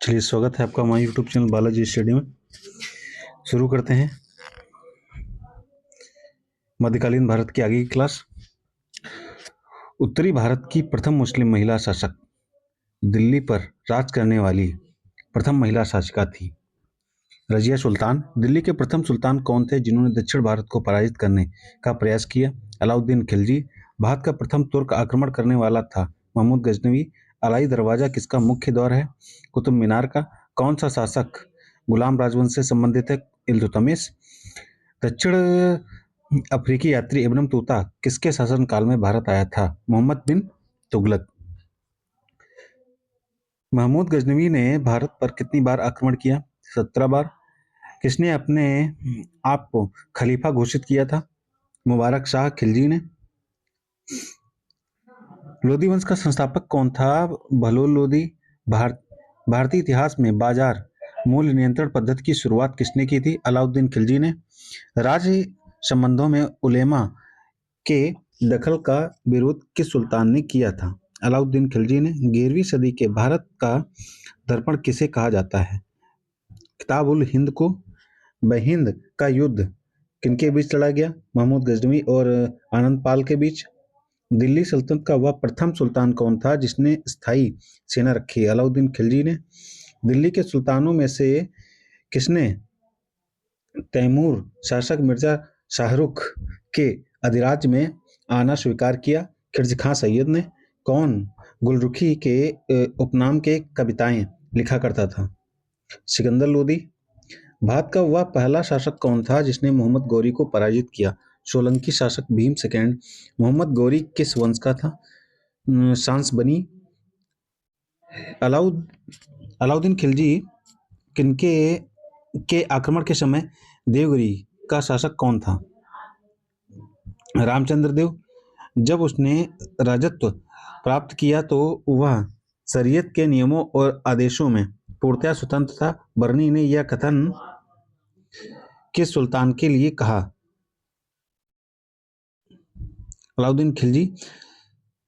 चलिए, स्वागत है आपका हमारे यूट्यूब चैनल बालाजी स्टडी में। शुरू करते हैं मध्यकालीन भारत की आगे की क्लास। उत्तरी भारत की प्रथम मुस्लिम महिला शासक, दिल्ली पर राज करने वाली प्रथम महिला शासिका थी रजिया सुल्तान। दिल्ली के प्रथम सुल्तान कौन थे जिन्होंने दक्षिण भारत को पराजित करने का प्रयास किया? अलाउद्दीन खिलजी। भारत का प्रथम तुर्क आक्रमण करने वाला था महमूद गजनवी। अलाई दरवाजा किसका मुख्य द्वार है? कुतुब मीनार का। कौन सा शासक गुलाम राजवंश से संबंधित है? इल्तुतमिश। दक्षिण अफ्रीकी यात्री इब्न तूता किसके शासनकाल में भारत आया था? मोहम्मद बिन तुगलक। महमूद गजनवी ने भारत पर कितनी बार आक्रमण किया? 17 बार। किसने अपने आप को खलीफा घोषित किया था? मुबारक शाह खिलजी ने। लोधी वंश का संस्थापक कौन था? बहलोल लोधी। भारतीय इतिहास में बाजार मूल्य नियंत्रण पद्धति की शुरुआत किसने की थी? अलाउद्दीन खिलजी ने। राज्य संबंधों में उलेमा के दखल का विरोध किस सुल्तान ने किया था? अलाउद्दीन खिलजी ने। 11वीं सदी के भारत का दर्पण किसे कहा जाता है? किताब उल हिंद को। बहिंद का युद्ध किनके बीच लड़ा गया? महमूद गजनवी और आनंद पाल के बीच। दिल्ली सल्तनत का वह प्रथम सुल्तान कौन था जिसने स्थायी सेना रखी? अलाउद्दीन खिलजी ने। दिल्ली के सुल्तानों में से किसने तैमूर शासक मिर्जा शाहरुख के अधिराज्य में आना स्वीकार किया? खिरज खां सैयद ने। कौन गुलरुखी के उपनाम के कविताएं लिखा करता था? सिकंदर लोदी। भारत का वह पहला शासक कौन था जिसने मोहम्मद गौरी को पराजित किया? सोलंकी शासक भीम सेकंड। मोहम्मद गौरी किस वंश का था? सांस बनी। अलाउद्दीन खिलजी किनके के आक्रमण के समय देवगिरी का शासक कौन था? रामचंद्र देव। जब उसने राजत्व प्राप्त किया तो वह शरीयत के नियमों और आदेशों में पूर्णतः स्वतंत्र था। बर्नी ने यह कथन किस सुल्तान के लिए कहा? अलाउद्दीन खिलजी।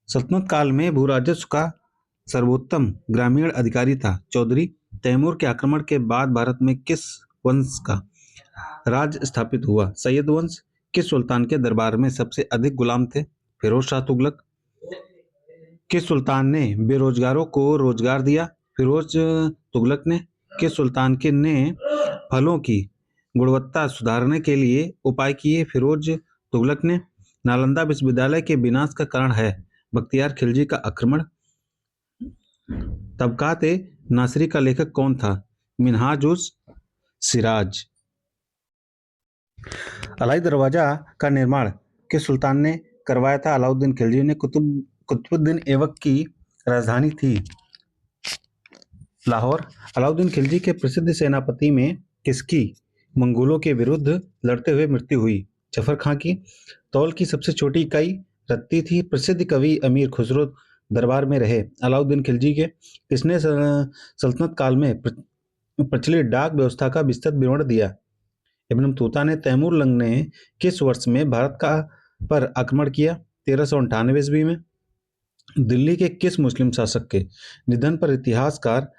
सल्तनत काल में भूराजस्व का सर्वोत्तम ग्रामीण अधिकारी था चौधरी। तैमूर के आक्रमण के बाद भारत में किस वंश का राज स्थापित हुआ? सैयद वंश। किस सुल्तान के दरबार में सबसे अधिक गुलाम थे? फिरोज शाह तुगलक। किस सुल्तान ने बेरोजगारों को रोजगार दिया? फिरोज तुगलक ने। किस सुल्तान के ने फलों की गुणवत्ता सुधारने के लिए उपाय किए? फिरोज तुगलक ने। नालंदा विश्वविद्यालय के विनाश का कारण है बख्तियार खिलजी का आक्रमण। तबकात ए नासिरी का लेखक कौन था? मिनहाज उस सिराज। अलाई दरवाजा का निर्माण किस सुल्तान ने करवाया था? अलाउद्दीन खिलजी ने। कुतुबुद्दीन ऐबक की राजधानी थी लाहौर। अलाउद्दीन खिलजी के प्रसिद्ध सेनापति में किसकी मंगोलों के विरुद्ध लड़ते हुए मृत्यु हुई? जफर खां की। तौल की सबसे छोटी इकाई रत्ती थी। प्रसिद्ध कवि अमीर खुसरो दरबार में रहे अलाउद्दीन खिलजी के। किसने सल्तनत काल में प्रचलित डाक व्यवस्था का विस्तृत विवरण दिया? इब्न तूता ने। तैमूर लंग ने किस वर्ष में भारत का पर आक्रमण किया? 1398 ईस्वी में। दिल्ली के किस मुस्लिम शासक के निधन पर इतिहासकार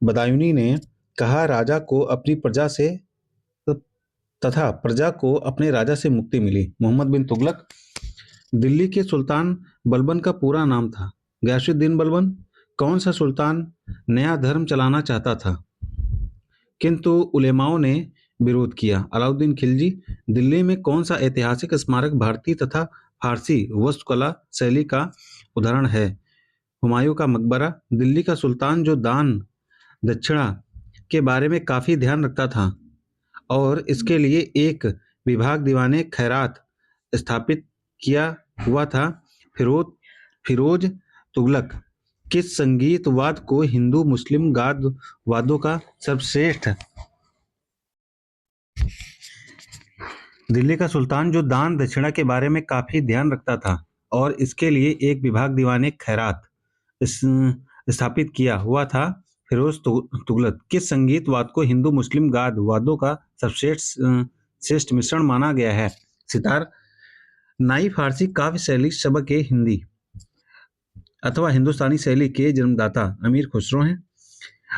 बदायूनी ने कहा राजा को अपनी प्रजा से तथा प्रजा को अपने राजा से मुक्ति मिली? मोहम्मद बिन तुगलक। दिल्ली के सुल्तान बलबन का पूरा नाम था? गयासुद्दीन बलबन। कौन सा सुल्तान नया धर्म चलाना चाहता था किंतु उलेमाओं ने विरोध किया? अलाउद्दीन खिलजी। दिल्ली में कौन सा ऐतिहासिक स्मारक भारतीय तथा फारसी वास्तुकला शैली का उदाहरण है? हुमायूं का मकबरा। दिल्ली का सुल्तान जो दान दक्षिणा के बारे में काफी ध्यान रखता था और इसके लिए एक विभाग दीवाने खैरात स्थापित किया हुआ था, फिरोज तुगलक किस संगीतवाद को हिंदू मुस्लिम वादों का सर्वश्रेष्ठ? दिल्ली का सुल्तान जो दान दक्षिणा के बारे में काफी ध्यान रखता था और इसके लिए एक विभाग दीवाने खैरात स्थापित किया हुआ था, फिरोज तुगलक किस संगीतवाद को हिंदू मुस्लिम वादों का श्रेष्ठ मिश्रण माना गया है? सितार। नाई फारसी काव्य शैली सबक ए हिंदी अथवा हिंदुस्तानी शैली के जन्मदाता अमीर खुसरो हैं।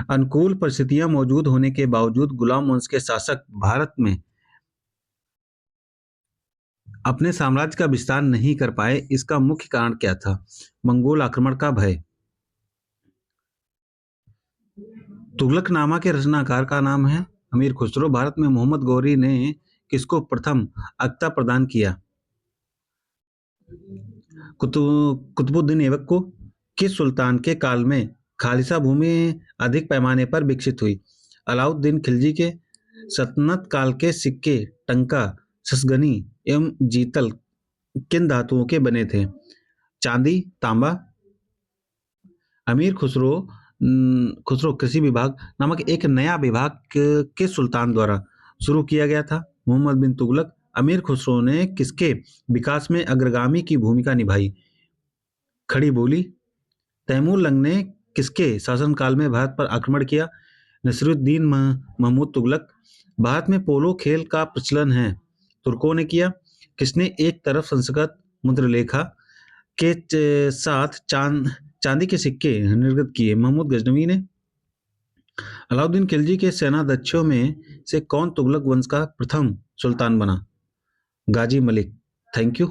अनुकूल परिस्थितियां मौजूद होने के बावजूद गुलाम वंश के शासक भारत में अपने साम्राज्य का विस्तार नहीं कर पाए। इसका मुख्य कारण क्या था? मंगोल आक्रमण का भय। तुगलकनामा के रचनाकार का नाम है अमीर खुसरो। भारत में मोहम्मद गौरी ने किसको प्रथम अक्ता प्रदान किया? कुतुबुद्दीन ऐबक को। किस सुल्तान के काल में खालिसा भूमि अधिक पैमाने पर विकसित हुई? अलाउद्दीन खिलजी के। सल्तनत काल के सिक्के टंका, ससगनी एवं जीतल किन धातुओं के बने थे? चांदी, तांबा। अमीर खुसरो खुसरो कृषि विभाग नामक एक नया विभाग के सुल्तान द्वारा शुरू किया गया था। मोहम्मद बिन तुगलक। अमीर खुसरो ने किसके विकास में अग्रगामी की भूमिका निभाई? खड़ी बोली। तैमूर लंग ने किसके शासनकाल में भारत पर आक्रमण किया? नसीरुद्दीन महमूद तुगलक। भारत में पोलो खेल का प्रचलन है, तुर्कों ने किया। किसने एक तरफ संस्कृत मुद्रलेखा के साथ चांदी के सिक्के निर्गत किए? महमूद गजनवी ने। अलाउद्दीन खिलजी के सेनाध्यक्षों में से कौन तुगलक वंश का प्रथम सुल्तान बना? गाजी मलिक। Thank you.